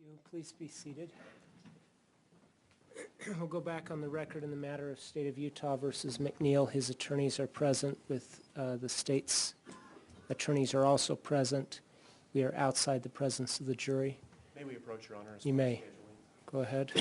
you. Please be seated. We'll go back on the record in the matter of State of Utah versus MacNeill. His attorneys are present with the state's attorneys are also present. We are outside the presence of the jury. May we approach, Your Honor? You may. Go ahead.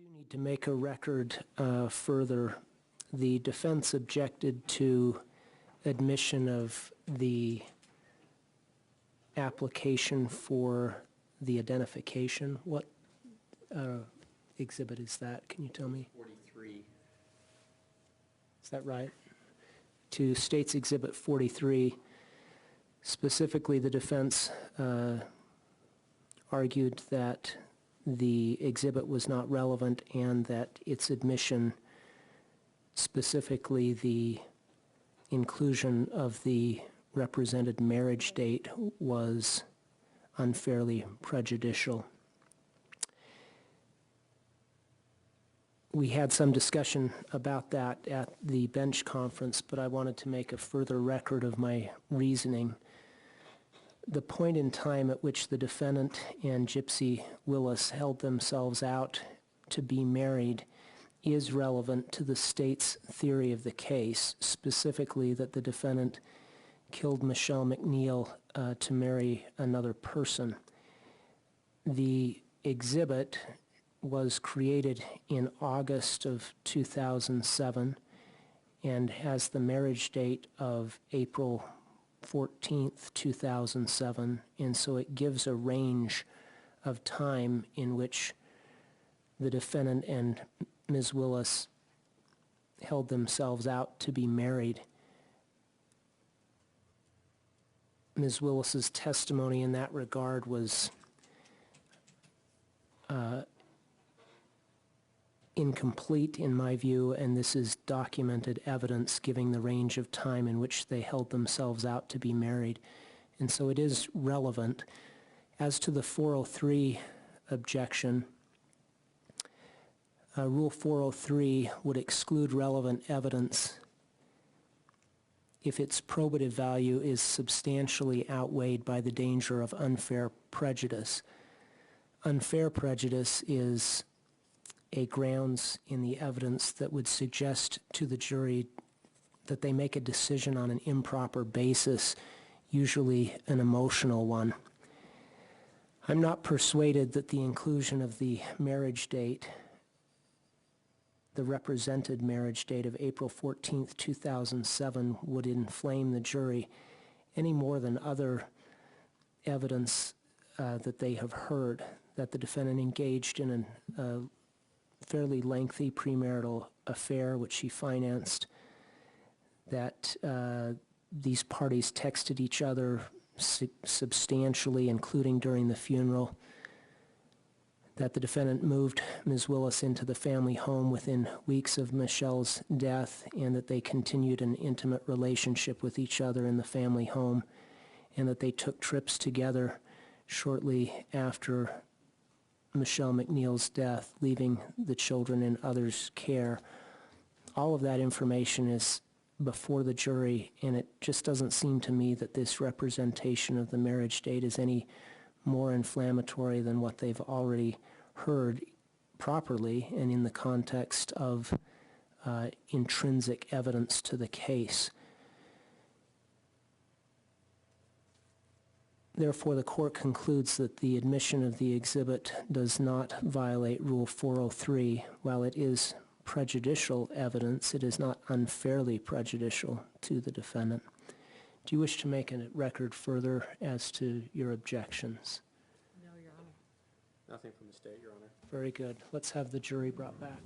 do need to make a record further. The defense objected to admission of the application for the identification. What exhibit is that? Can you tell me? 43. Is that right? To State's Exhibit 43, specifically the defense argued that the exhibit was not relevant and that its admission, specifically the inclusion of the represented marriage date, was unfairly prejudicial. We had some discussion about that at the bench conference, but I wanted to make a further record of my reasoning. The point in time at which the defendant and Gypsy Willis held themselves out to be married is relevant to the state's theory of the case, specifically that the defendant killed Michelle MacNeill to marry another person. The exhibit was created in August of 2007 and has the marriage date of April 14th, 2007, and so it gives a range of time in which the defendant and Ms. Willis held themselves out to be married. Ms. Willis's testimony in that regard was incomplete in my view, and this is documented evidence giving the range of time in which they held themselves out to be married. And so it is relevant. As to the 403 objection, Rule 403 would exclude relevant evidence if its probative value is substantially outweighed by the danger of unfair prejudice. Unfair prejudice is a grounds in the evidence that would suggest to the jury that they make a decision on an improper basis, usually an emotional one. I'm not persuaded that the inclusion of the marriage date, the represented marriage date of April 14th, 2007, would inflame the jury any more than other evidence that they have heard, that the defendant engaged in a fairly lengthy premarital affair which she financed, that these parties texted each other substantially, including during the funeral, that the defendant moved Ms. Willis into the family home within weeks of Michelle's death, and that they continued an intimate relationship with each other in the family home, and that they took trips together shortly after Michelle MacNeill's death, leaving the children in others' care. All of that information is before the jury, and it just doesn't seem to me that this representation of the marriage date is any more inflammatory than what they've already heard properly and in the context of intrinsic evidence to the case. Therefore, the court concludes that the admission of the exhibit does not violate Rule 403. While it is prejudicial evidence, it is not unfairly prejudicial to the defendant. Do you wish to make a record further as to your objections? No, Your Honor. Nothing from the state, Your Honor. Very good. Let's have the jury brought back.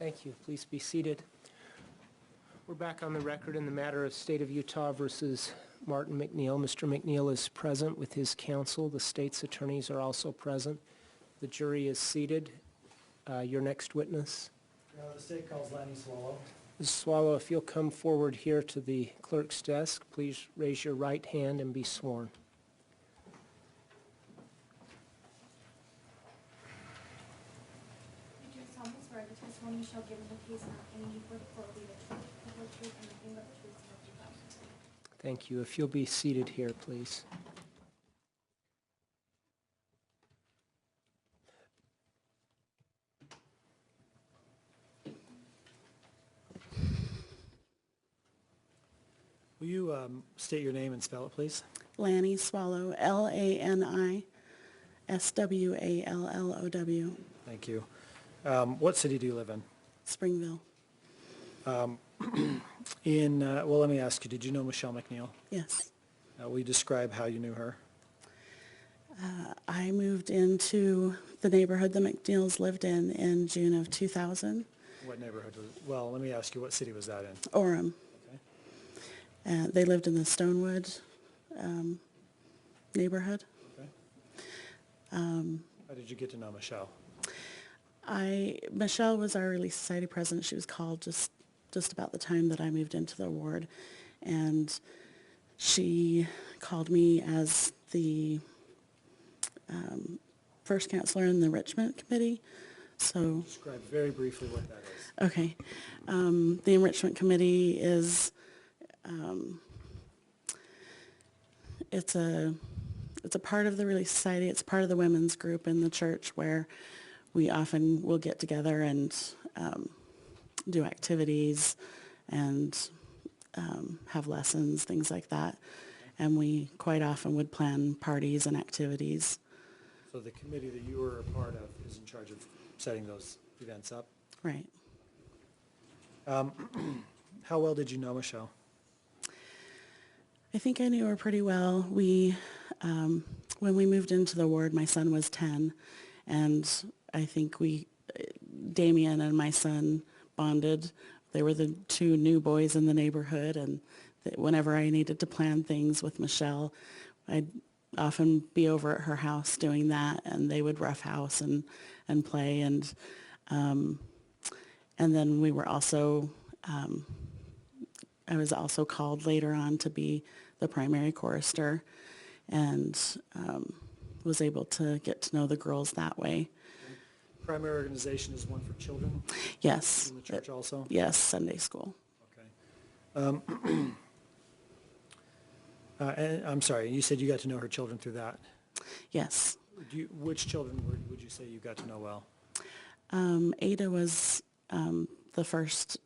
Thank you. Please be seated. We're back on the record in the matter of State of Utah versus Martin MacNeill. Mr. MacNeill is present with his counsel. The state's attorneys are also present. The jury is seated. Your next witness. The state calls Lanny Swallow. Ms. Swallow, if you'll come forward here to the clerk's desk, please raise your right hand and be sworn. You do solemnly swear the testimony you shall give in the case not any before the court will be the truth, the whole truth, and nothing but the truth, so help you God. Thank you. If you'll be seated here, please. Will you state your name and spell it, please? Lanny Swallow, L-A-N-I-S-W-A-L-L-O-W, Thank you. What city do you live in? Springville. Well, let me ask you, did you know Michelle MacNeill? Yes. Will you describe how you knew her? I moved into the neighborhood the MacNeills lived in June of 2000, What neighborhood was, well, let me ask you, what city was that in? Orem. Okay. They lived in the Stonewood neighborhood. Okay. How did you get to know Michelle? Michelle was our Relief Society president. She was called just about the time that I moved into the ward, and she called me as the first counselor in the enrichment committee. So, Describe very briefly what that is. okay, the enrichment committee is it's a part of the Relief Society. It's part of the women's group in the church where we often will get together and do activities and have lessons, things like that. And we quite often would plan parties and activities. So the committee that you were a part of is in charge of setting those events up? Right. How well did you know Michelle? I think I knew her pretty well. When we moved into the ward, my son was 10, and I think Damien and my son bonded. They were the two new boys in the neighborhood, and whenever I needed to plan things with Michelle, I'd often be over at her house doing that, and they would roughhouse and play, and then we were also, I was also called later on to be the primary chorister, and was able to get to know the girls that way. Primary organization is one for children Yes. in the church also? Yes, Sunday school. Okay. And I'm sorry, you said you got to know her children through that. Yes. Which children would you say you got to know well? Ada was the first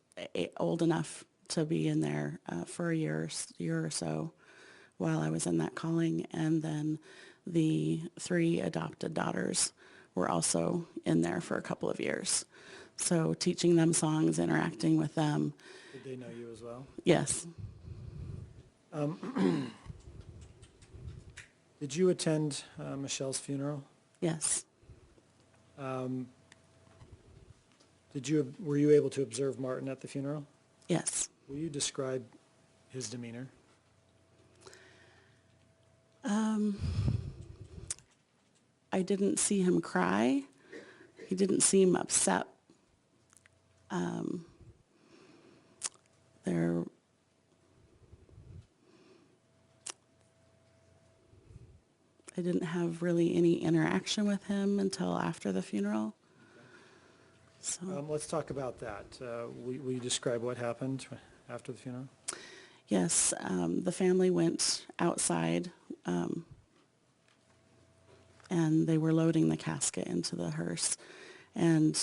old enough to be in there for a year or so while I was in that calling, and then the 3 adopted daughters were also in there for a couple of years. So teaching them songs, interacting with them. Did they know you as well? Yes. Did you attend Michelle's funeral? Yes. Were you able to observe Martin at the funeral? Yes. Will you describe his demeanor? I didn't see him cry. He didn't seem upset. I didn't have really any interaction with him until after the funeral. So, Let's talk about that. Will you describe what happened after the funeral? yes, the family went outside, and they were loading the casket into the hearse. And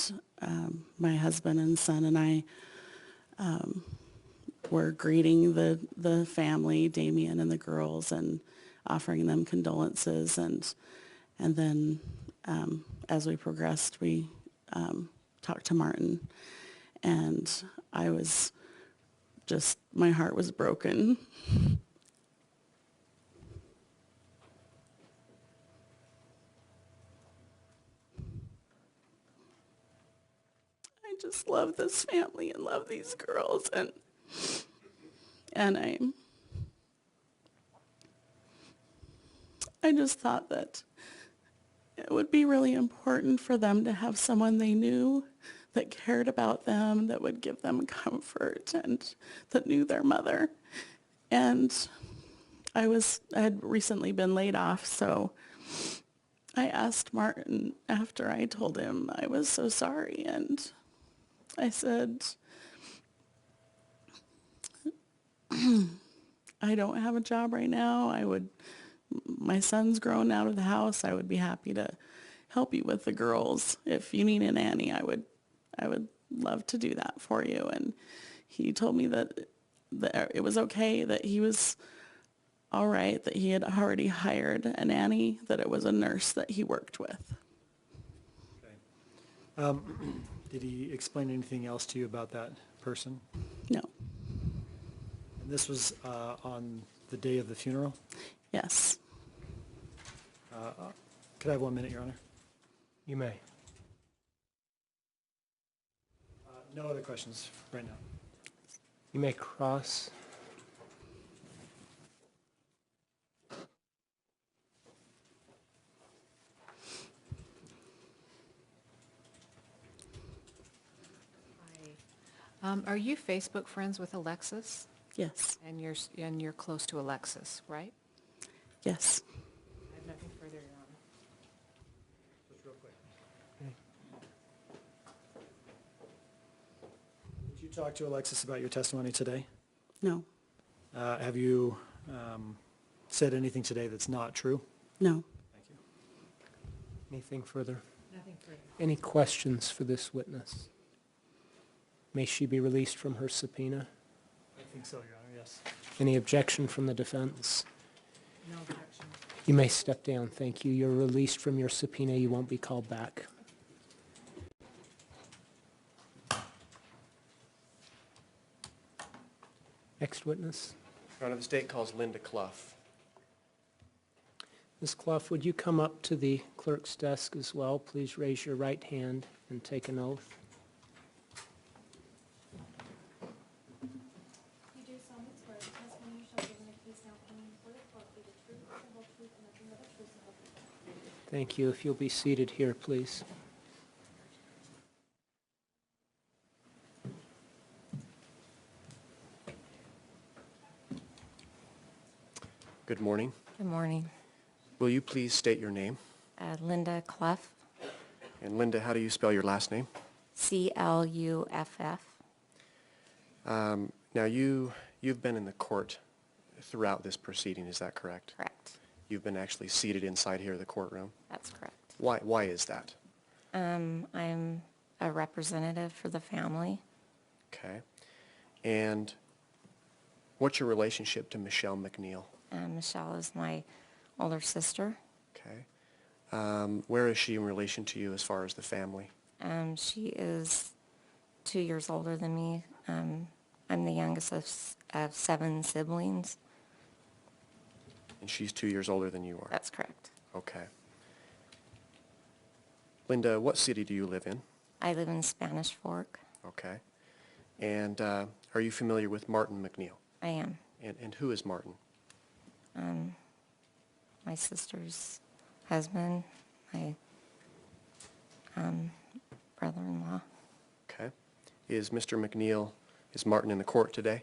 my husband and son and I were greeting the family, Damien and the girls, and offering them condolences. And then as we progressed, we talked to Martin. And I was just, my heart was broken. just love this family and love these girls, and I just thought that it would be really important for them to have someone they knew that cared about them, that would give them comfort, and that knew their mother. And I had recently been laid off, so I asked Martin after I told him I was so sorry, and I said, I don't have a job right now. My son's grown out of the house. I would be happy to help you with the girls. If you need a nanny, I would love to do that for you. And he told me that it was okay, that he was all right, that he had already hired a nanny, that it was a nurse that he worked with. Okay. Did he explain anything else to you about that person? No. And this was on the day of the funeral? Yes. Could I have 1 minute, Your Honor? You may. No other questions right now. You may cross. Are you Facebook friends with Alexis? Yes. And you're close to Alexis, right? Yes. I have nothing further, Your Honor. Just real quick. Okay. Did you talk to Alexis about your testimony today? No. Have you said anything today that's not true? No. Thank you. Anything further? Nothing further. Any questions for this witness? May she be released from her subpoena? I think so, Your Honor, yes. Any objection from the defense? No objection. You may step down, thank you. You're released from your subpoena. You won't be called back. Next witness. Your Honor, the state calls Linda Cluff. Ms. Cluff, would you come up to the clerk's desk as well? Please raise your right hand and take an oath. You do solemnly swear the testimony you shall give in the case now pending before the court will be the truth, the whole truth, and nothing but the truth, so help you God. Thank you. If you'll be seated here, please. Good morning. Good morning. Will you please state your name? Linda Cluff, And Linda, how do you spell your last name? C-L-U-F-F. Now, you've been in the court throughout this proceeding, is that correct? Correct. You've been actually seated inside here, the courtroom. That's correct. Why is that? I'm a representative for the family. Okay. And what's your relationship to Michelle MacNeill? Michelle is my older sister. Okay. Where is she in relation to you as far as the family? She is 2 years older than me. I'm the youngest of 7 siblings. And she's 2 years older than you are? That's correct. Okay. Linda, what city do you live in? I live in Spanish Fork. Okay. And are you familiar with Martin MacNeill? I am. And who is Martin? My sister's husband, my brother-in-law. Okay. Is Mr. MacNeill, is Martin in the court today?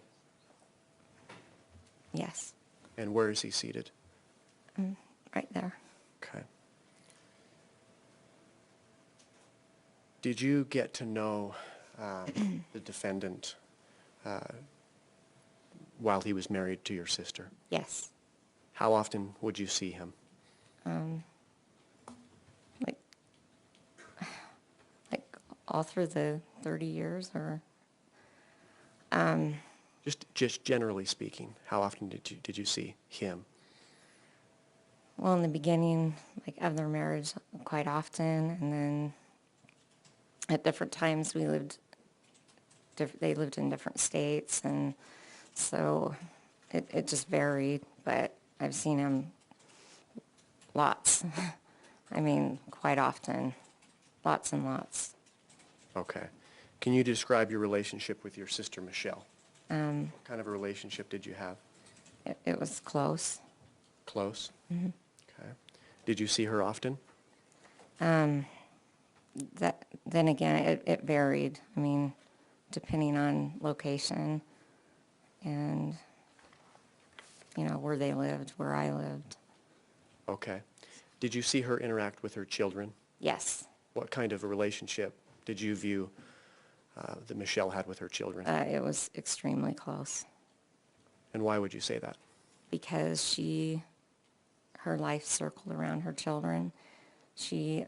Yes, And where is he seated? right there. Okay. Did you get to know the defendant while he was married to your sister? Yes. How often would you see him? Like all through the 30 years, or Just generally speaking, how often did you see him? well, in the beginning, like of their marriage, quite often, and then at different times they lived in different states, and so it just varied, but I've seen him lots. I mean, quite often, lots and lots. Okay. Can you describe your relationship with your sister Michelle? What kind of a relationship did you have? It was close. Close? Okay. Did you see her often? Then again, it varied. I mean, depending on location and, where they lived, where I lived. Okay. Did you see her interact with her children? Yes. What kind of a relationship did you view that Michelle had with her children? It was extremely close And why would you say that? because her life circled around her children. She,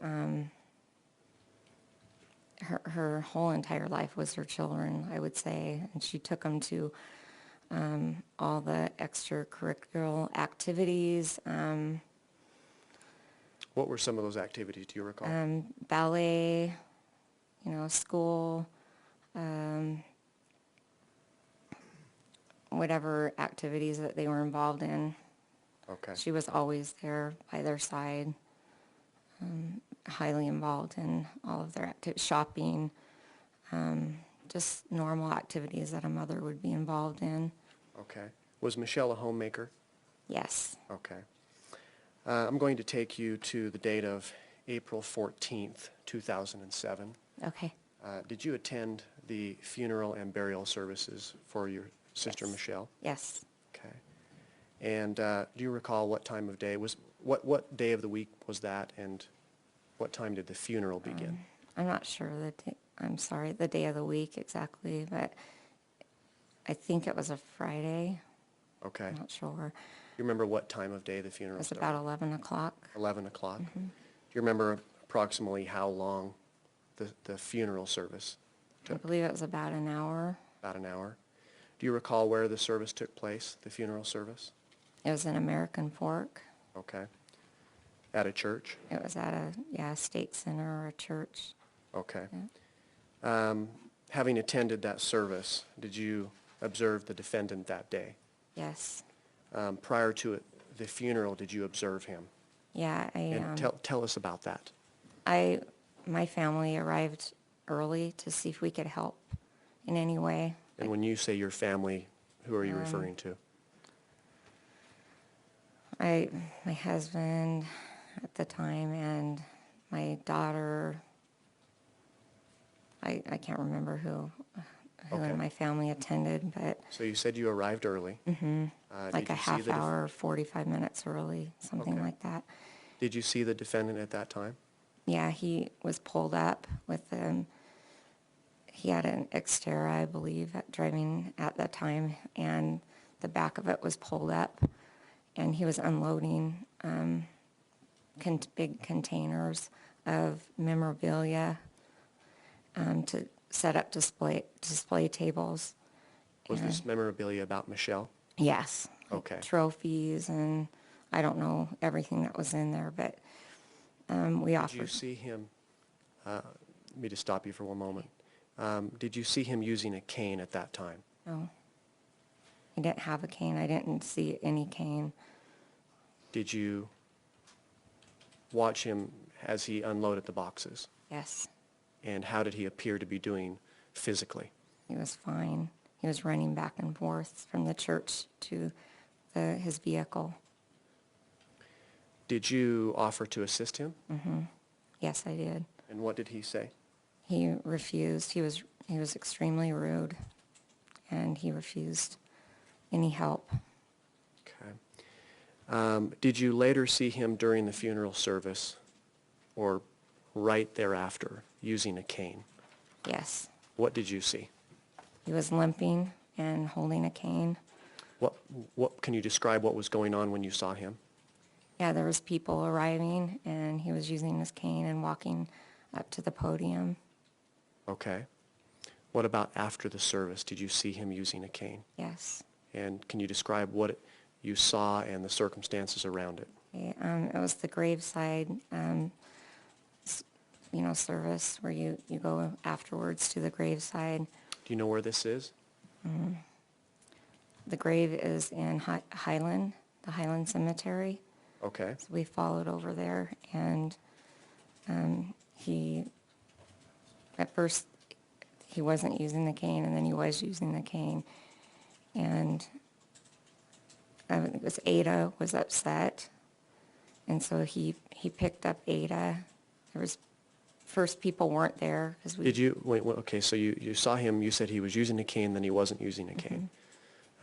her whole entire life was her children, I would say, and she took them to all the extracurricular activities, What were some of those activities? Do you recall? ballet, school, whatever activities that they were involved in. Okay. She was always there by their side, highly involved in all of their shopping, just normal activities that a mother would be involved in. Okay. Was Michelle a homemaker? Yes. Okay. I'm going to take you to the date of April 14th, 2007. Okay. Did you attend the funeral and burial services for your sister Yes. Michelle? Yes. Okay. And do you recall what time of day what day of the week was that, and what time did the funeral begin? I'm not sure the day of the week exactly, but I think it was a Friday. Okay. I'm not sure. You remember what time of day the It funeral was started? about 11 o'clock. 11 o'clock. Do you remember approximately how long the funeral service I took? believe it was about an hour. About an hour. Do you recall where the service took place, the funeral service? It was in American Fork. Okay. At a church? It was at a state center or a church. Okay. Yeah. Having attended that service, did you observe the defendant that day? Yes. Prior to the funeral, did you observe him? Yeah, And tell us about that. my family arrived early to see if we could help in any way. And when you say your family, who are you referring to? My husband at the time and my daughter. I can't remember who Okay. in my family attended, but So you said you arrived early. like a half hour, 45 minutes early, something Okay. like that. Did you see the defendant at that time? Yeah, he was pulled up with he had an Xterra, I believe, driving at that time, and the back of it was pulled up, and he was unloading big containers of memorabilia to set up display tables. Was this memorabilia about Michelle? Yes. like Okay. Trophies, and I don't know everything that was in there, but we Did you offered. see him, let me just stop you for one moment. Did you see him using a cane at that time? No. He didn't have a cane. I didn't see any cane. Did you watch him as he unloaded the boxes? Yes. And how did he appear to be doing physically? He was fine. He was running back and forth from the church to his vehicle. Did you offer to assist him? Yes, I did. And what did he say? He refused. He was extremely rude, and he refused any help. Okay. Did you later see him during the funeral service or right thereafter using a cane? Yes. What did you see? He was limping and holding a cane. What can you describe what was going on when you saw him? Yeah, there was people arriving, and he was using his cane and walking up to the podium. Okay. What about after the service? Did you see him using a cane? Yes. And can you describe what you saw and the circumstances around it? Okay, it was the graveside, service where you go afterwards to the graveside. Do you know where this is? The grave is in Highland, the Highland Cemetery. Okay. So we followed over there, and he he wasn't using the cane, and then he was using the cane. And I think it was Ada was upset, and so he picked up Ada. There was, first people weren't there because we. Did you, okay, so you saw him, you said he was using a cane, then he wasn't using a cane.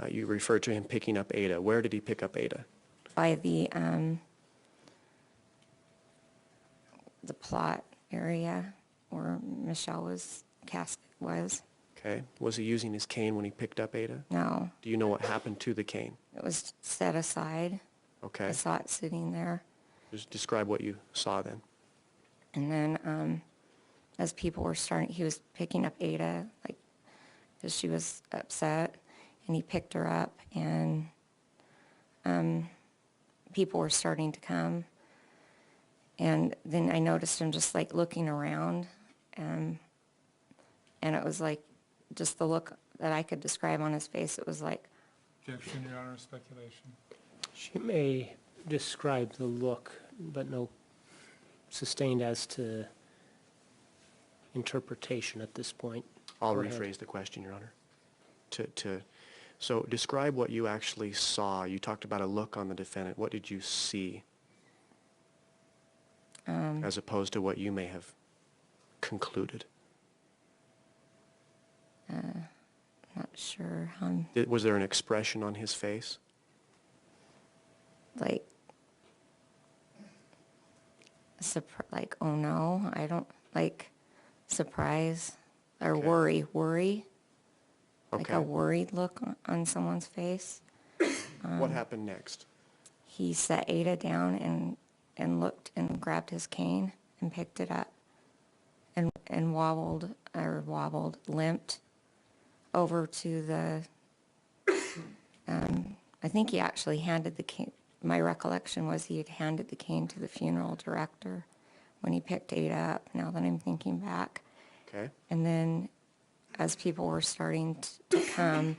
You referred to him picking up Ada. Where did he pick up Ada? By the plot area where Michelle's casket was. Okay. Was he using his cane when he picked up Ada? No, Do you know what happened to the cane? it was set aside. Okay. I saw it sitting there. Just describe what you saw then. And then as people were starting, he was picking up Ada, like, because she was upset, and he picked her up, and people were starting to come. And then I noticed him just like looking around, and it was like just the look that I could describe on his face. It was like, Objection, Your Honor, speculation. She may describe the look, but no sustained as to interpretation at this point. I'll Go ahead. rephrase the question, Your Honor. So describe what you actually saw. You talked about a look on the defendant. What did you see? As opposed to what you may have concluded. not sure, Was there an expression on his face? like, like, oh no, I don't, like, surprise or Okay. worry. Like Okay. a worried look on someone's face. What happened next? He set Ada down and looked and grabbed his cane and picked it up and limped over to the, I think he actually handed the cane, my recollection was he had handed the cane to the funeral director when he picked Ada up, now that I'm thinking back. Okay. And then as people were starting to come,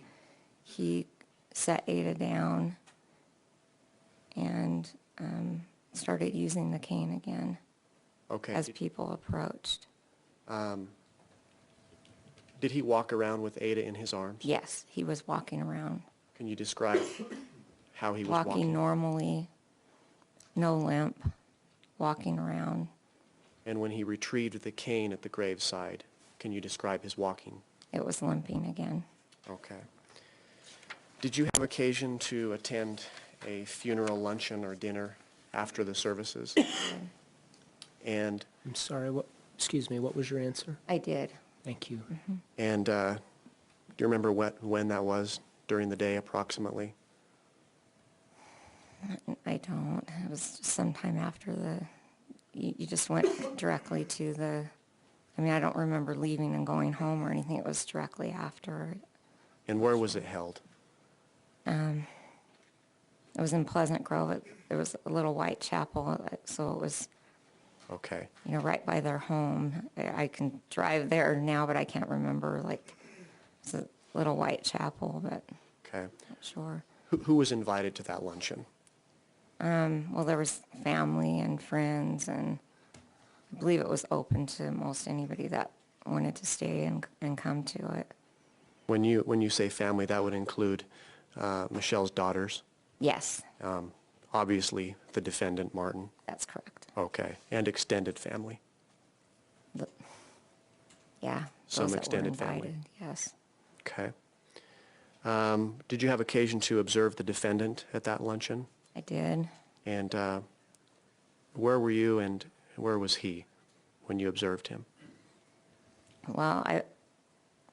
he set Ada down and started using the cane again Okay. as people approached. Did he walk around with Ada in his arms? Yes, he was walking around, Can you describe how he was walking walking? normally, no limp, walking around. And when he retrieved the cane at the graveside, can you describe his walking? It was limping again. Okay. Did you have occasion to attend a funeral luncheon or dinner after the services? And I'm sorry, excuse me, what was your answer? I did. Thank you. do you remember when that was during the day approximately? I don't. It was just sometime after you just went directly to I mean, I don't remember leaving and going home or anything. It was directly after. And where was it held? It was in Pleasant Grove. There was a little white chapel, so it was, Okay. right by their home. I can drive there now, but I can't remember, like, it's a little white chapel, but Okay. not sure. Who was invited to that luncheon? Well, there was family and friends, and I believe it was open to most anybody that wanted to stay and come to it. When you say family, that would include Michelle's daughters, Yes, obviously the defendant, Martin. that's correct. Okay. And extended family. Yeah. Some those that were extended family. invited, yes. Okay. Did you have occasion to observe the defendant at that luncheon? I did. And where were you and where was he when you observed him? Well,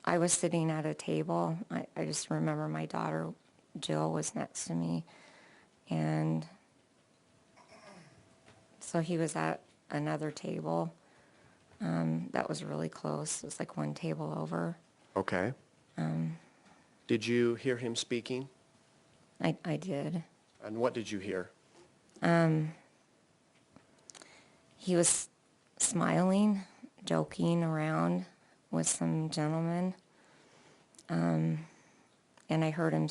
I was sitting at a table. I just remember my daughter, Jill, was next to me. And so he was at another table that was really close. It was like one table over. Okay. Did you hear him speaking? I did. And what did you hear? He was smiling, joking around with some gentlemen. And I heard him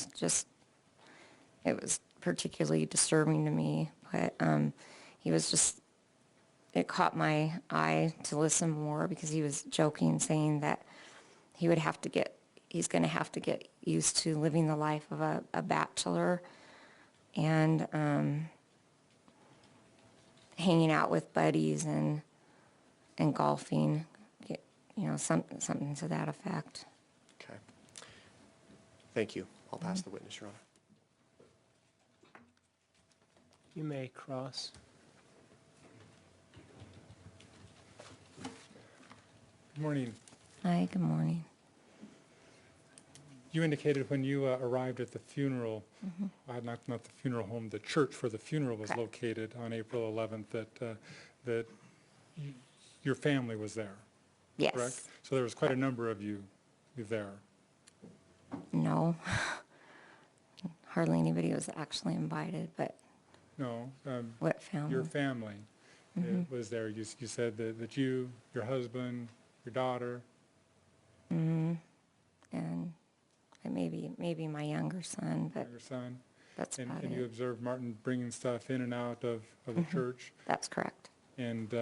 it was particularly disturbing to me, but he was it caught my eye to listen more because he was joking, saying that he would have to he's going to have to get used to living the life of a bachelor and hanging out with buddies and golfing, something to that effect. Okay. Thank you. I'll pass the witness, Your Honor. You may cross. Good morning. Hi, good morning. You indicated when you arrived at the funeral, not the funeral home, the church where the funeral was Correct. located on April 11th, that your family was there, Yes. correct? So there was quite a number of you there. No. Hardly anybody was actually invited, but No, what family? your family was there. You said that you, your husband, your daughter, And maybe my younger son, but your son, that's about and you it. observed Martin bringing stuff in and out of the church, That's correct. and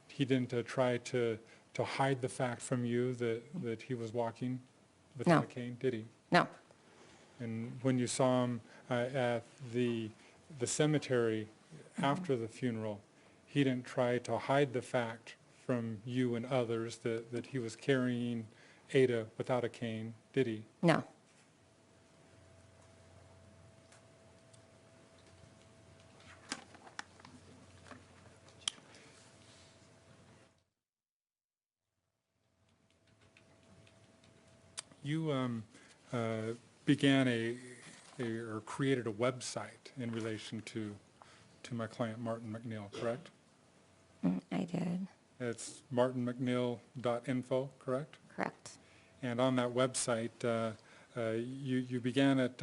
he didn't try to hide the fact from you that he was walking without No. a cane, did he? No, And when you saw him at the cemetery after the funeral, he didn't try to hide the fact from you and others that he was carrying Ada without a cane, did he? no. You began or created a website in relation to my client Martin MacNeill, correct? I did. It's martinmacneill.info, correct? Correct. And on that website, you began it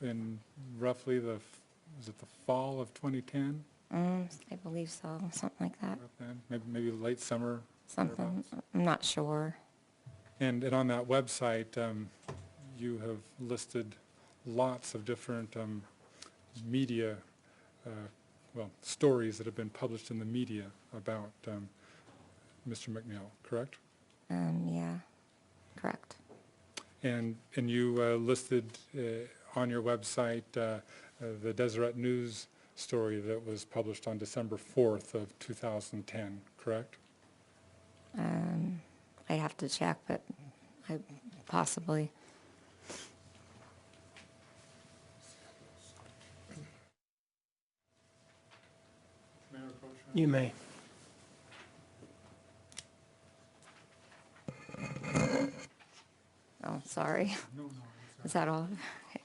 in roughly was it the fall of 2010? I believe so, something like that. About then? Maybe late summer? Something, thereabouts? I'm not sure. And on that website, you have listed lots of different media, stories that have been published in the media about Mr. MacNeill, correct? Yeah, correct. And you listed on your website the Deseret News story that was published on December 4th of 2010, correct? I have to check, but possibly. You may. Oh, sorry. No, Is that all? Okay.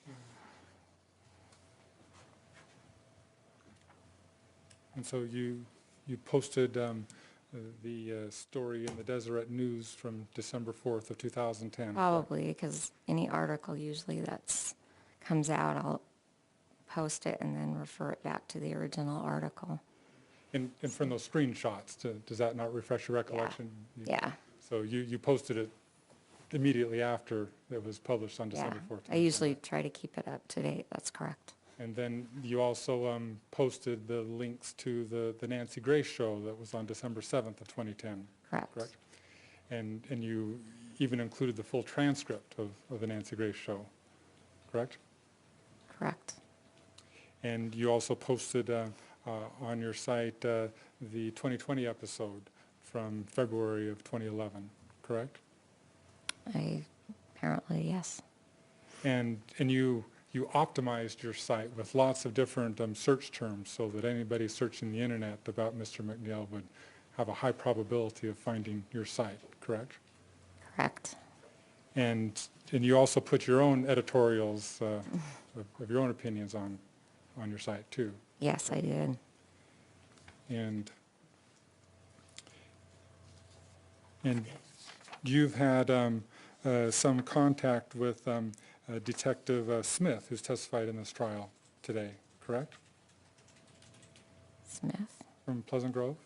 And so you posted the story in the Deseret News from December 4th of 2010. Probably, because any article usually comes out, I'll post it and then refer it back to the original article. And from those screenshots, does that not refresh your recollection? Yeah, So you posted it immediately after it was published on yeah. December 4th. I usually try to keep it up to date, that's correct. And then you also posted the links to the Nancy Grace show that was on December 7th of 2010. Correct. Correct? And you even included the full transcript of the Nancy Grace show, correct? Correct. And you also posted on your site the 2020 from February of 2011, correct? Apparently, yes. And you optimized your site with lots of different search terms so that anybody searching the internet about Mr. MacNeill would have a high probability of finding your site, correct? Correct. And you also put your own editorials of your own opinions on your site too. Yes, I did. And you've had some contact with Detective Smith, who's testified in this trial today, correct? Smith? From Pleasant Grove?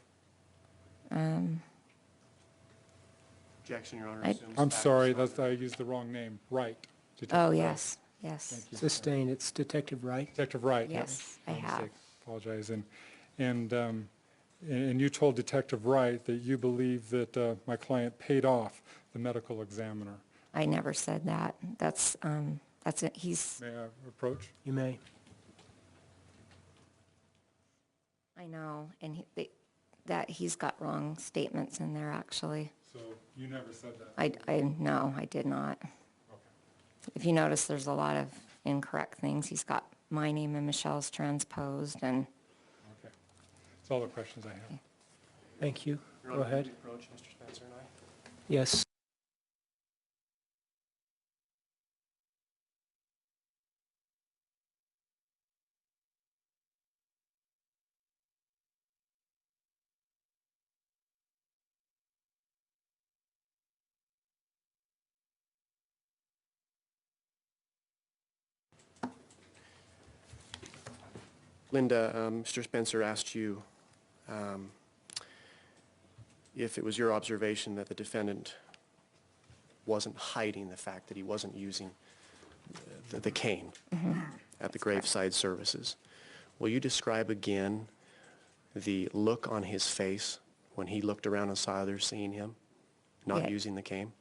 Objection, Your Honor. I- assumes I'm facts sorry, are- I used the wrong name. Wright. Detective Oh, Wright. yes, yes. Thank you. Sustained. It's Detective Wright. Detective Wright. Yes, I My have. mistake. Apologize. And you told Detective Wright that you believe that my client paid off the the medical examiner. I never said that. That's it. May I approach? You may. I know, and that he's got wrong statements in there, actually. So you never said that? No, I did not. Okay. If you notice, there's a lot of incorrect things. He's got my name and Michelle's transposed, and Okay. That's all the questions I have. Thank you. Your Go Honor, ahead. can we approach Mr. Spencer and I? Yes. Linda, Mr. Spencer asked you if it was your observation that the defendant wasn't hiding the fact that he wasn't using the cane at the graveside services. Will you describe again the look on his face when he looked around and saw others seeing him not Yeah. using the cane?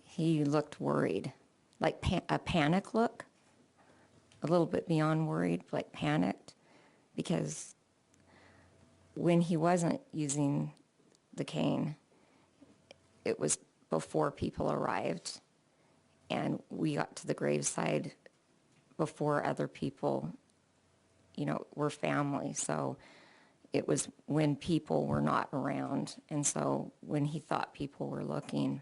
he looked worried, like a panic look, a little bit beyond worried, like panicked, because when he wasn't using the cane, it was before people arrived, and we got to the graveside before other people, were family. So it was when people were not around, and so when he thought people were looking,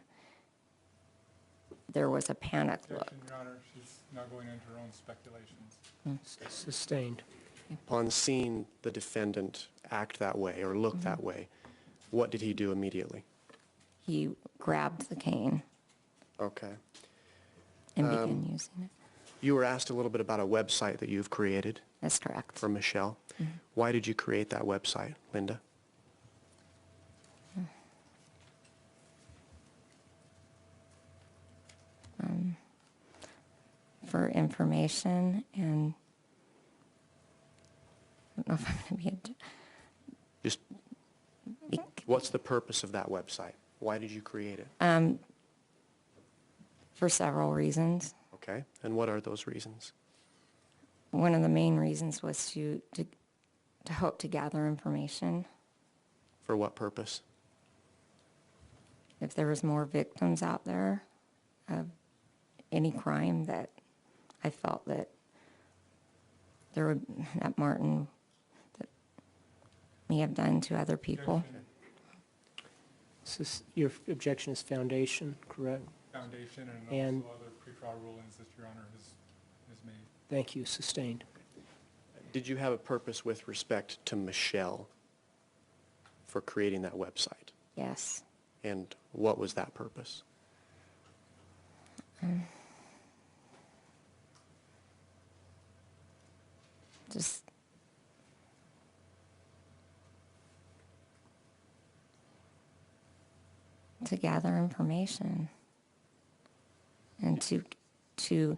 there was a panic look. Objection, Your Honor. She's now going into her own speculations. Sustained. Upon seeing the defendant act that way or look that way, what did he do immediately? He grabbed the cane Okay. and began using it. You were asked a little bit about a website that you've created That's correct. for Michelle. Why did you create that website, Linda? For information, and I don't know if I'm going to be Just, what's the purpose of that website? Why did you create it? for several reasons. Okay, and what are those reasons? One of the main reasons was to hope to gather information. For what purpose? If there was more victims out there of any crime that I felt that that Martin that may have done to other people. Your objection is foundation, correct? Foundation And- and also other pretrial rulings that Your Honor has made. Thank you. Sustained. Did you have a purpose with respect to Michelle for creating that website? Yes. And what was that purpose? Just to gather information and to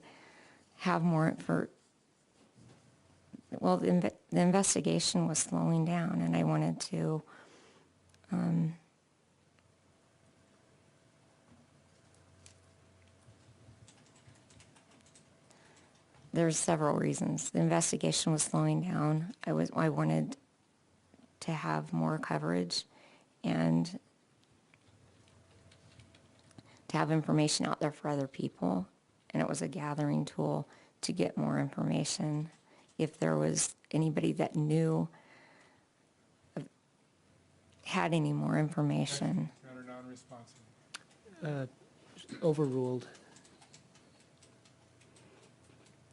have more the investigation was slowing down, and I wanted to there's several reasons. The investigation was slowing down. I wanted to have more coverage and to have information out there for other people. And it was a gathering tool to get more information. If there was anybody that knew, had any more information. Your Honor, non-responsive. Overruled.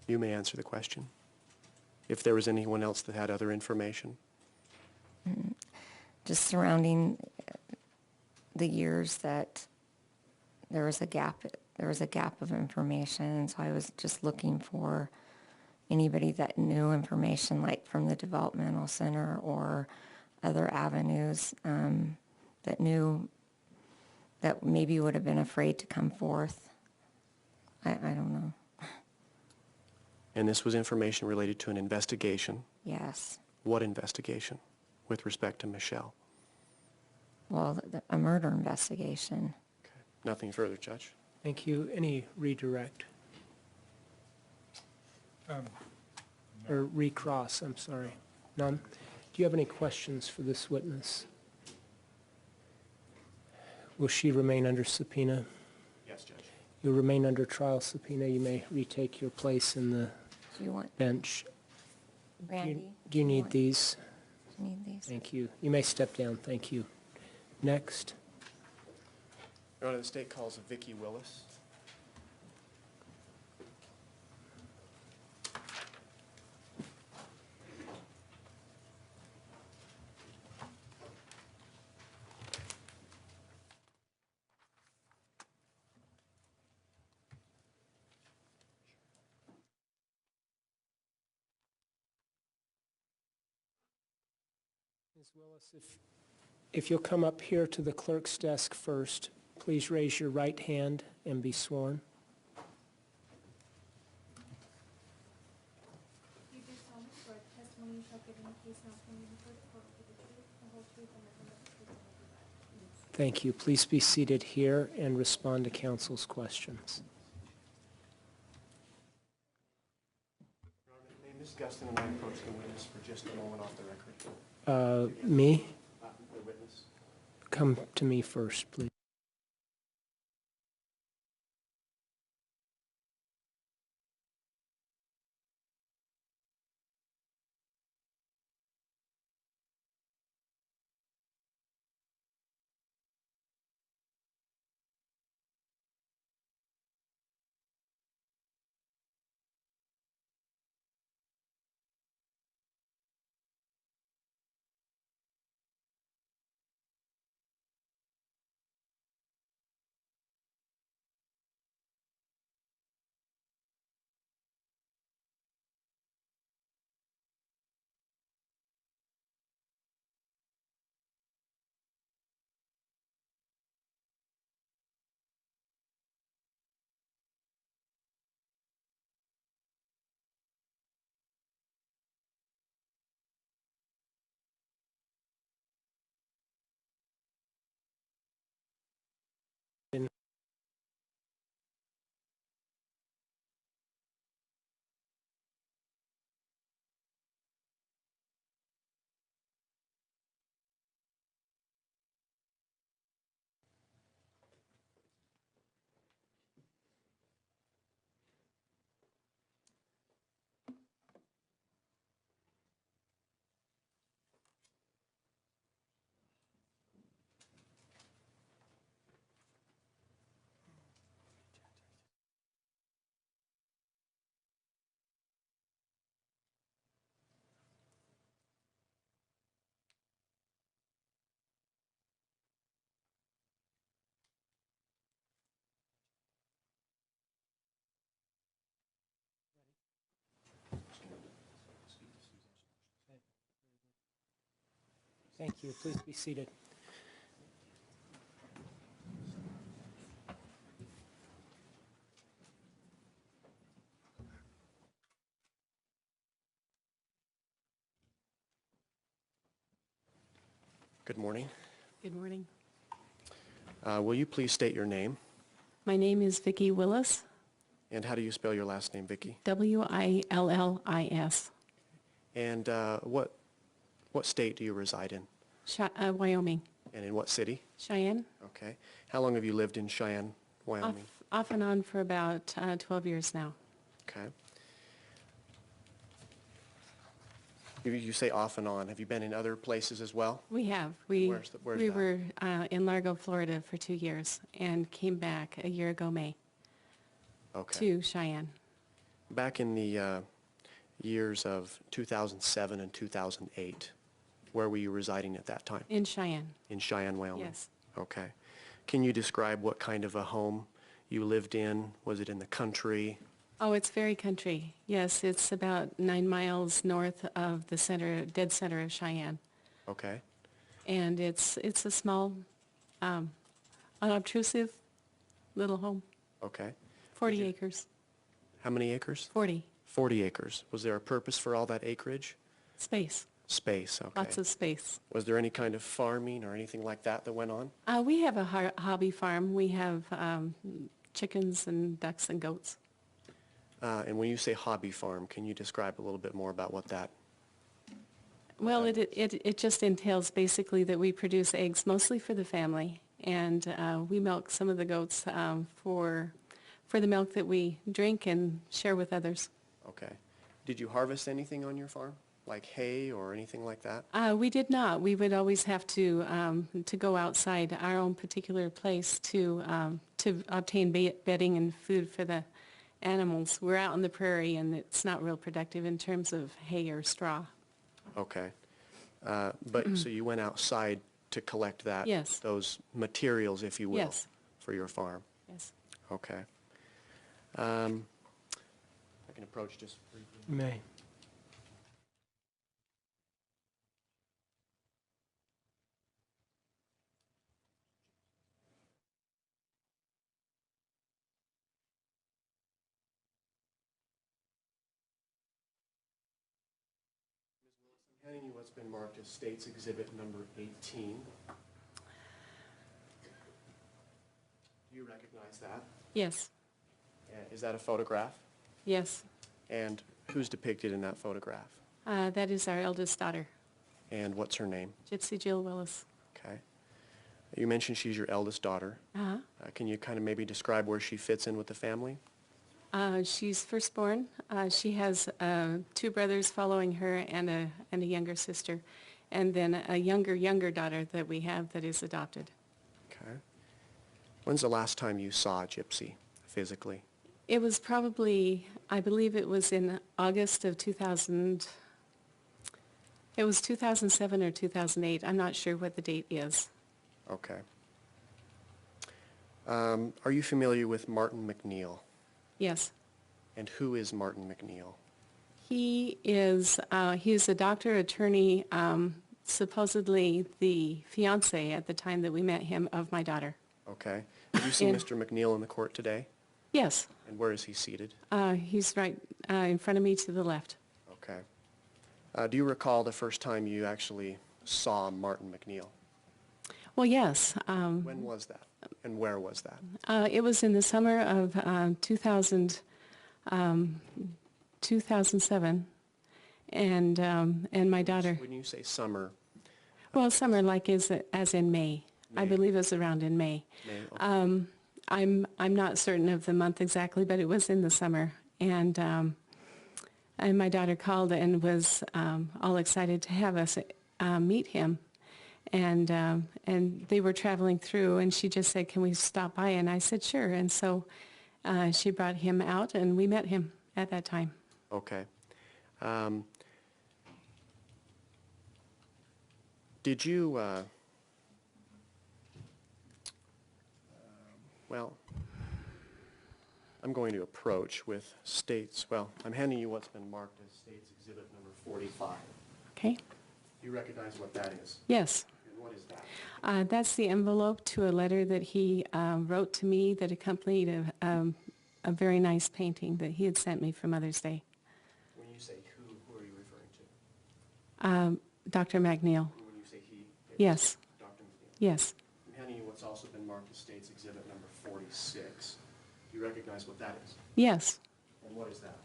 You may answer the question. If there was anyone else that had other information. Just surrounding the years that there was a gap of information, and so I was just looking for anybody that knew information, like from the developmental center or other avenues, that knew that maybe would have been afraid to come forth. I don't know. And this was information related to an investigation. Yes. What investigation with respect to Michelle? Well, a murder investigation. Okay. Nothing further, Judge. Thank you. Any redirect? Or recross, I'm sorry. None? Do you have any questions for this witness? Will she remain under subpoena? Yes, Judge. You'll remain under trial subpoena. You may retake your place in the Do you want, bench. Randy? Do you need want- these? Do you need these? Thank you. You may step down. Thank you. Next. Your Honor, the state calls Vicky Willis. Ms. Willis, if you'll come up here to the clerk's desk first, please raise your right hand and be sworn. You do solemnly swear the testimony you shall give in the case now pending before the court will be the truth, the whole truth, and nothing but the truth, so help you God. Thank you. Please be seated here and respond to counsel's questions. Your Honor, may Ms. Guston and I approach the witness for just a moment off the record? Me? The witness. Come to me first, please. Thank you. Please be seated. Good morning. Good morning. Will you please state your name? My name is Vicky Willis, And how do you spell your last name, Vicky? Willis, And what state do you reside in? Wyoming. And in what city? Cheyenne, Okay. How long have you lived in Cheyenne, Wyoming? off and on for about 12 years now. Okay. You say off and on. Have you been in other places as well? We have. Where's We that? were in Largo, Florida for 2 years and came back a year ago, May, Okay. to Cheyenne. Back in the years of 2007 and 2008, where were you residing at that time? In Cheyenne, In Cheyenne, Wyoming? yes. Okay. Can you describe what kind of a home you lived in? Was it in the country? Oh, it's very country. Yes, it's about 9 miles north of the dead center of Cheyenne. Okay. And it's a small, unobtrusive little home, Okay. 40 acres, How many acres? 40 40 acres. Was there a purpose for all that acreage? space. Space, okay. Lots of space. Was there any kind of farming or anything like that that went on? We have a hobby farm. We have chickens and ducks and goats. And when you say hobby farm, can you describe a little bit more about what that? Well, it just entails basically that we produce eggs mostly for the family, and we milk some of the goats for the milk that we drink and share with others. Okay. Did you harvest anything on your farm, like hay or anything like that? We did not. We would always have to go outside our own particular place to obtain bedding and food for the animals. We're out on the prairie, and it's not real productive in terms of hay or straw. Okay. But so you went outside to collect that? Yes. Those materials, if you will? Yes. For your farm? Yes. Okay. I can approach just briefly. You may. I'm handing you what's been marked as State's Exhibit number 18. Do you recognize that? Yes. Is that a photograph? Yes. And who's depicted in that photograph? That is our eldest daughter, And what's her name? Gypsy Jill Willis. Okay. You mentioned she's your eldest daughter. Uh-huh. Can you kind of maybe describe where she fits in with the family? She's firstborn. She has 2 brothers following her and a younger sister, and then a younger daughter that we have that is adopted. Okay. When's the last time you saw Gypsy physically? It was probably, I believe it was in August of 2000. It was 2007 or 2008. I'm not sure what the date is. Okay. Are you familiar with Martin MacNeill? Yes. And who is Martin MacNeill? He is a doctor, attorney, supposedly the fiance at the time that we met him of my daughter. Okay. Have you seen Mr. MacNeill in the court today? Yes. And where is he seated? He's right in front of me to the left. Okay. Do you recall the first time you actually saw Martin MacNeill? Well, yes. When was that? And where was that? It was in the summer of 2007, and my daughter. When you say summer, Well, summer, like as in May. I May. believe it was around in May. May, okay. I'm not certain of the month exactly, but it was in the summer, and my daughter called and was all excited to have us meet him. And they were traveling through, and she just said, "Can we stop by?" And I said, "Sure." And so she brought him out, and we met him at that time. Okay. Did you, well, I'm going to approach with states, well, I'm handing you what's been marked as State's Exhibit number 45. Okay? You recognize what that is? Yes. And what is that? That's the envelope to a letter that he wrote to me that accompanied a very nice painting that he had sent me for Mother's Day. When you say who are you referring to? Dr. MacNeill. And when you say he? Yes. Dr. McNeil. Yes. I'm handing you what's also been marked as State's Exhibit number 46. Do you recognize what that is? Yes. And what is that?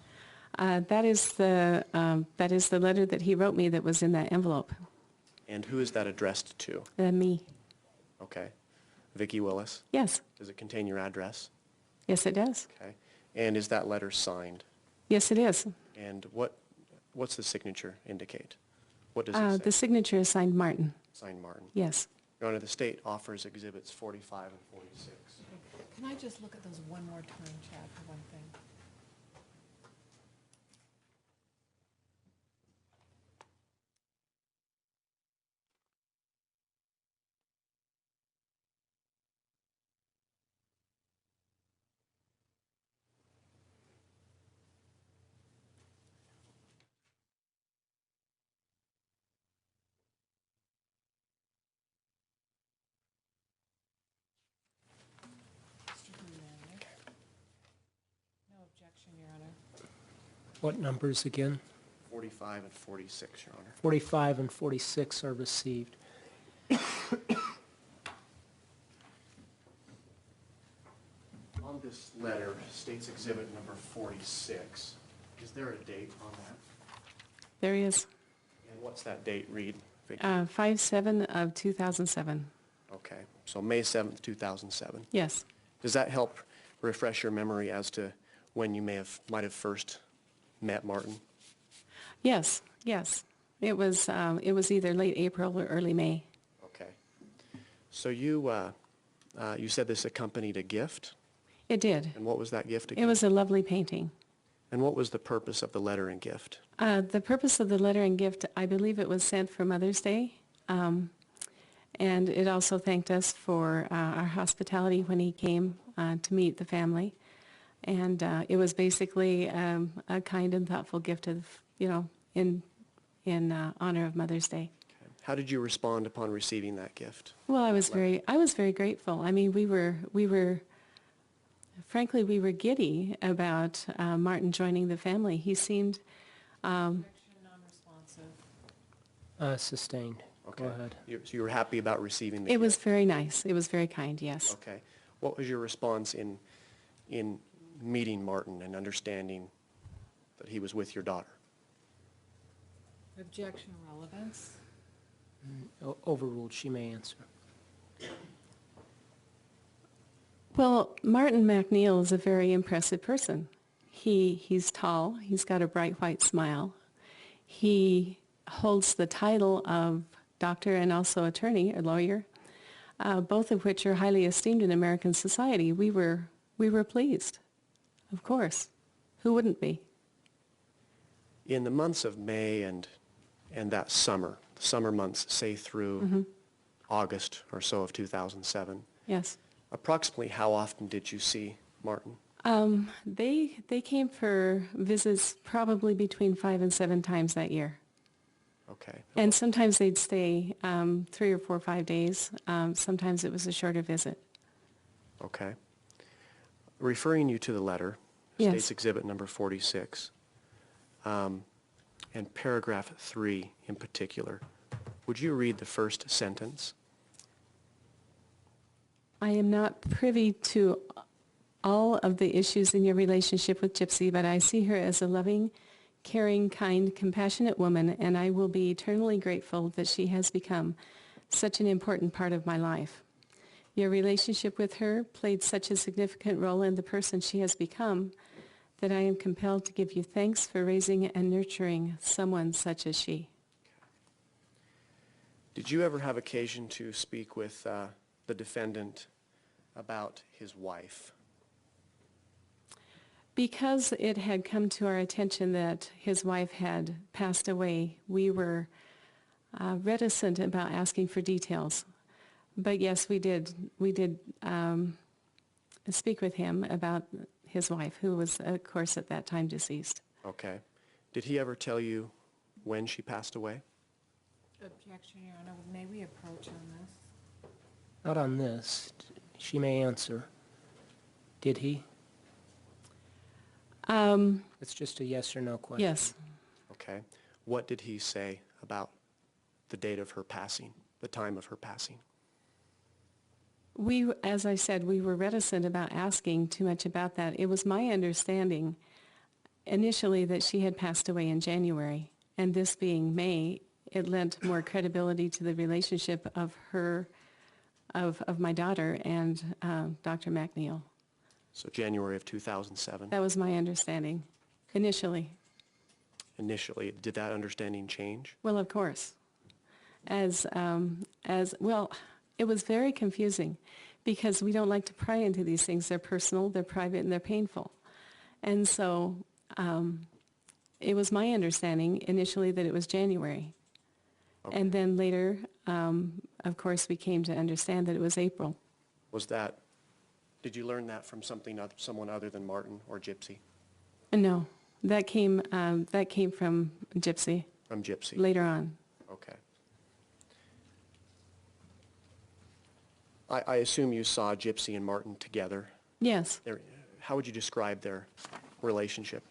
That is the letter that he wrote me that was in that envelope. And who is that addressed to? Me. Okay. Vicky Willis? Yes. Does it contain your address? Yes, it does. Okay. And is that letter signed? Yes, it is. And what's the signature indicate? What does it say? The signature is signed Martin. Signed Martin. Yes. Your Honor, the state offers exhibits 45 and 46. Can I just look at those one more time, Chad, for one thing? Mr. Lanny. No objection, Your Honor. What numbers again? 45 45 and 46, Your Honor. 45 and 46 are received. On this letter, State's Exhibit number 46, is there a date on that? There he is, And what's that date read, Vicky? 5/7 of 2007. Okay, so May 7th, 2007. Yes. Does that help refresh your memory as to when you might have first met Martin? Yes, yes. It was either late April or early May. Okay. So you said this accompanied a gift? It did. And what was that gift again? It was a lovely painting. And what was the purpose of the letter and gift? The purpose of the letter and gift, I believe it was sent for Mother's Day. And it also thanked us for our hospitality when he came to meet the family. And it was basically a kind and thoughtful gift of, in honor of Mother's Day. Okay. How did you respond upon receiving that gift? Well, I was very grateful. I mean, frankly, we were giddy about Martin joining the family. He seemed Non-responsive. Sustained. Okay. Go ahead. So you were happy about receiving the It gift? was very nice. It was very kind, yes. Okay. What was your response in meeting Martin and understanding that he was with your daughter? Objection relevance. Overruled. She may answer. Well, Martin MacNeill is a very impressive person. He's tall. He's got a bright white smile. He holds the title of doctor and also attorney or lawyer, both of which are highly esteemed in American society. We were pleased, of course. Who wouldn't be? In the months of May and that summer, the summer months, say through August or so of 2007, Yes. approximately how often did you see Martin? They came for visits probably between 5 and 7 times that year. Okay. And sometimes they'd stay 3 or 4 or 5 days. Sometimes it was a shorter visit. Okay. Referring you to the letter, Yes. State's Exhibit number 46, and paragraph 3 in particular, would you read the first sentence? I am not privy to all of the issues in your relationship with Gypsy, but I see her as a loving, caring, kind, compassionate woman, and I will be eternally grateful that she has become such an important part of my life. Your relationship with her played such a significant role in the person she has become that I am compelled to give you thanks for raising and nurturing someone such as she. Did you ever have occasion to speak with the defendant about his wife? Because it had come to our attention that his wife had passed away, we were reticent about asking for details. But yes, we did speak with him about his wife, who was, of course, at that time deceased. Okay. Did he ever tell you when she passed away? Objection, Your Honor. May we approach on this? Not on this. She may answer. Did he? It's just a yes or no question. Yes. Okay. What did he say about the date of her passing, the time of her passing? We, as I said, we were reticent about asking too much about that. It was my understanding initially that she had passed away in January, and this being May, it lent more credibility to the relationship of her, of my daughter and Dr. MacNeill. So January of 2007. That was my understanding initially. Initially, did that understanding change? Well, of course. As well, it was very confusing because we don't like to pry into these things. They're personal, they're private, and they're painful. And so it was my understanding initially that it was January. Okay. And then later, of course, we came to understand that it was April. Did you learn that from someone other than Martin or Gypsy? No, that came from Gypsy From Gypsy? later on. Okay. I assume you saw Gypsy and Martin together. Yes. How would you describe their relationship?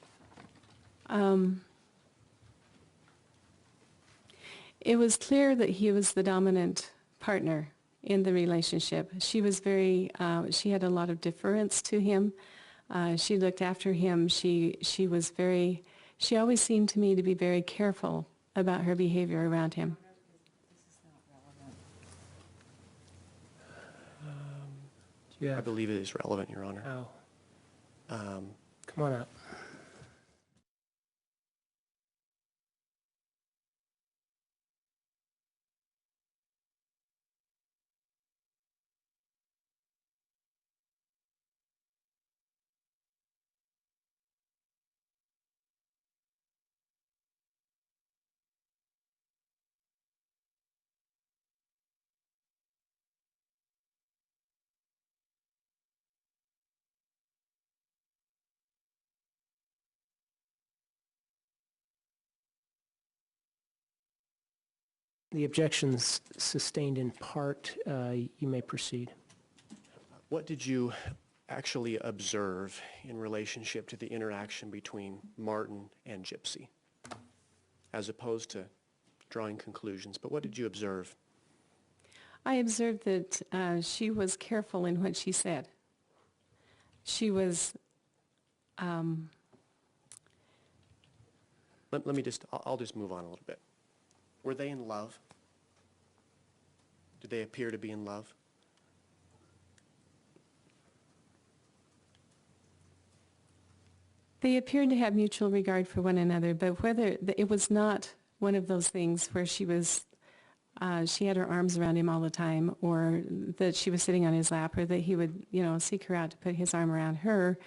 It was clear that he was the dominant partner in the relationship. She was she had a lot of deference to him. She looked after him. She always seemed to me to be very careful about her behavior around him. Yeah. I believe it is relevant, Your Honor. Al. Come on up. The objection's sustained in part. You may proceed. What did you actually observe in relationship to the interaction between Martin and Gypsy, as opposed to drawing conclusions? But what did you observe? I observed that she was careful in what she said. She was... Let me just, I'll just move on a little bit. Were they in love? Did they appear to be in love? They appeared to have mutual regard for one another, but whether it was not one of those things where she had her arms around him all the time, or that she was sitting on his lap, or that he would, seek her out to put his arm around her.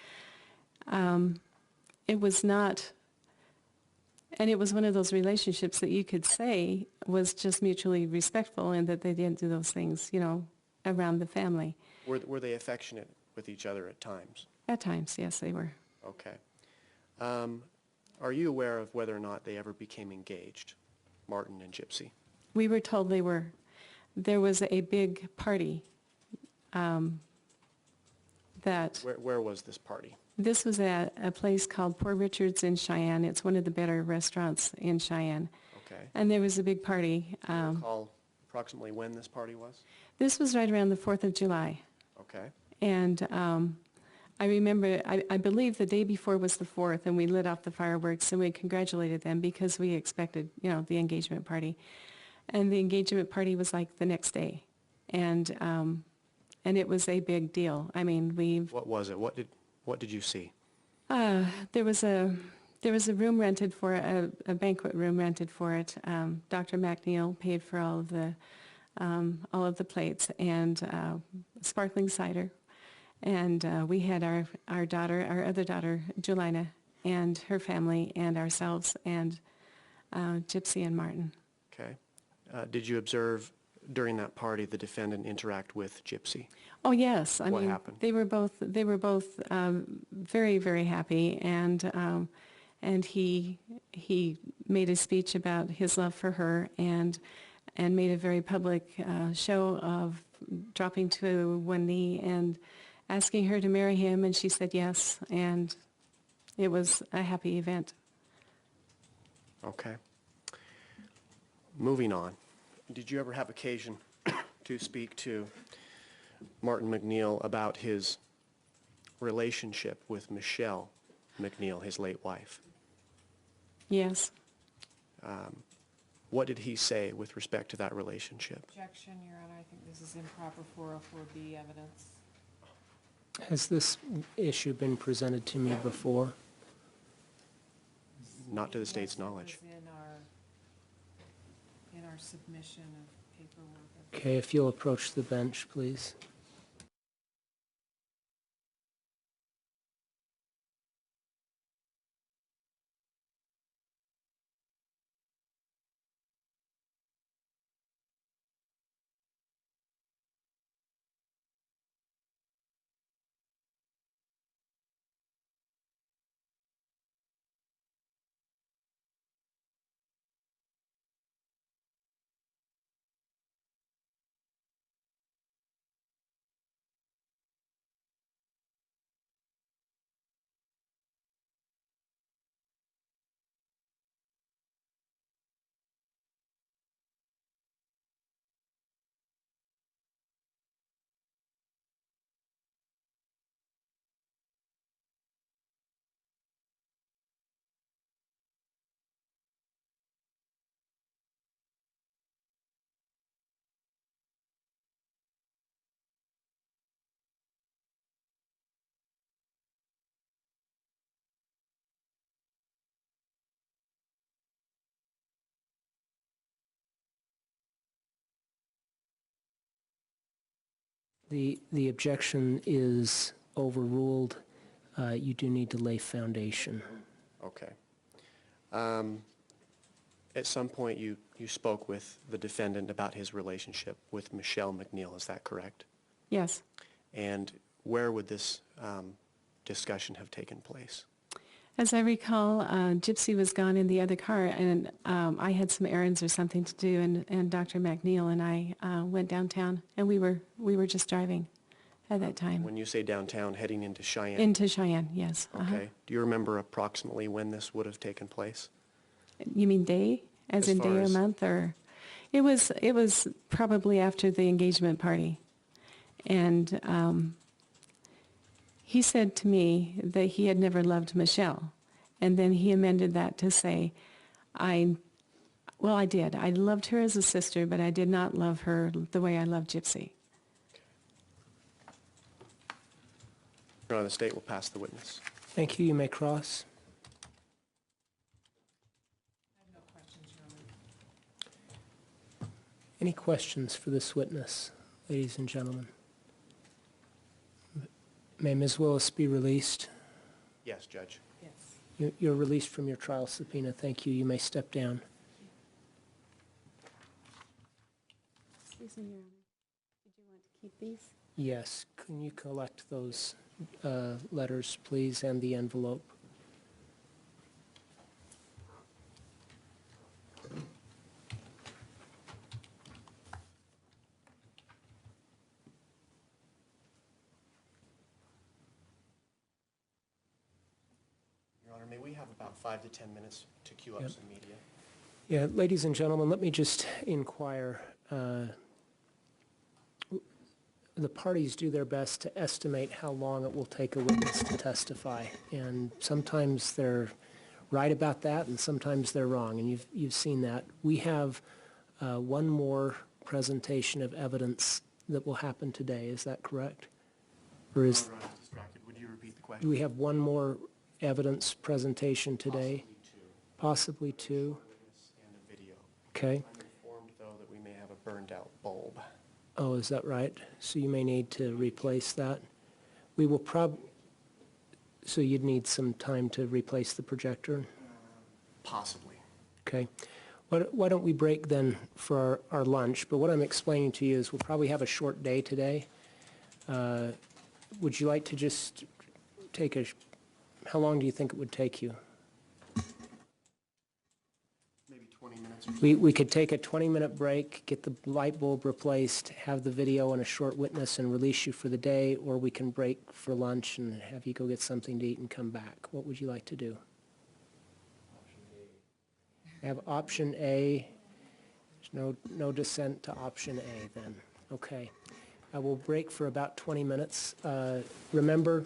It was not, and it was one of those relationships that you could say was just mutually respectful, and that they didn't do those things, around the family. Were they affectionate with each other at times? At times, yes, they were. Okay. Are you aware of whether or not they ever became engaged, Martin and Gypsy? We were told they were. There was a big party that... Where was this party? This was at a place called Poor Richard's in Cheyenne. It's one of the better restaurants in Cheyenne. Okay. And there was a big party. Do you recall approximately when this party was? This was right around the 4th of July. Okay. And I remember, I believe the day before was the 4th, and we lit off the fireworks, and we congratulated them because we expected, the engagement party. And the engagement party was like the next day. And it was a big deal. I mean, What was it? What did you see? There was a room rented for a banquet room rented for it. Dr. MacNeill paid for all of the plates and sparkling cider. And we had our other daughter, Julina, and her family, and ourselves, and Gypsy and Martin. Okay. Did you observe during that party the defendant interact with Gypsy? Oh yes, What happened? They were both very, very happy, and he made a speech about his love for her, and made a very public show of dropping to one knee and asking her to marry him, and she said yes, and it was a happy event. Okay. Moving on. Did you ever have occasion to speak to Martin MacNeill about his relationship with Michelle MacNeill, his late wife? Yes. What did he say with respect to that relationship? Objection, Your Honor, I think this is improper 404B evidence. Has this issue been presented to me before? Not to the state's knowledge. Yes, it was in our submission of paperwork. Okay, if you'll approach the bench, please. The objection is overruled. You do need to lay foundation. Okay. At some point, you spoke with the defendant about his relationship with Michelle MacNeill, is that correct? Yes. And where would this discussion have taken place? As I recall, Gypsy was gone in the other car, and I had some errands or something to do, and Dr. MacNeill and I went downtown, and we were just driving at that time. When you say downtown, heading into Cheyenne? Into Cheyenne, yes. Okay. Do you remember approximately when this would have taken place? You mean day, as in As far day or as- month, or? It was probably after the engagement party. And he said to me that he had never loved Michelle. And then he amended that to say, I did. I loved her as a sister, but I did not love her the way I loved Gypsy. Your Honor, the state will pass the witness. Thank you. You may cross. Any questions for this witness, ladies and gentlemen? May Ms. Willis be released? Yes, Judge. Yes. You're released from your trial subpoena. Thank you. You may step down. Excuse me, Your Honor. Did you want to keep these? Yes. Can you collect those letters, please, and the envelope? Your Honor, may we have about 5 to 10 minutes to queue up Yep. some media? Yeah, ladies and gentlemen, let me just inquire. The parties do their best to estimate how long it will take a witness to testify, and sometimes they're right about that, and sometimes they're wrong, and you've seen that. We have one more presentation of evidence that will happen today. Is that correct? Or is Your Honor, I was distracted. Would you repeat the question? we have one more evidence presentation today? Possibly two. Possibly two. Witness and a video. Okay. I'm informed, though, that we may have a burned-out bulb. Oh, is that right? So you may need to replace that. We will so you'd need some time to replace the projector? Possibly. Okay. Why don't we break then for our lunch? But what I'm explaining to you is we'll probably have a short day today. Would you like to just take how long do you think it would take you? Maybe 20 minutes or so. We could take a 20-minute break, get the light bulb replaced, have the video and a short witness and release you for the day, or we can break for lunch and have you go get something to eat and come back. What would you like to do? Have option A. There's no dissent to option A then. Okay. I will break for about 20 minutes. Remember,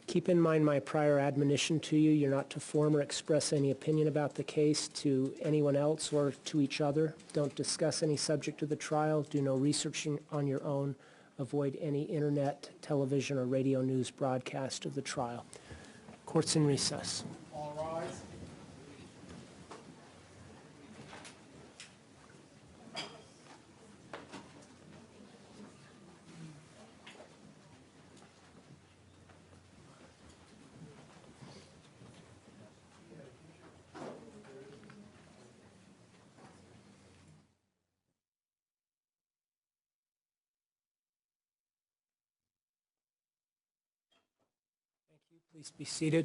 keep in mind my prior admonition to you. You're not to form or express any opinion about the case to anyone else or to each other. Don't discuss any subject of the trial. Do no researching on your own. Avoid any internet, television, or radio news broadcast of the trial. Court's in recess. All rise. Please be seated.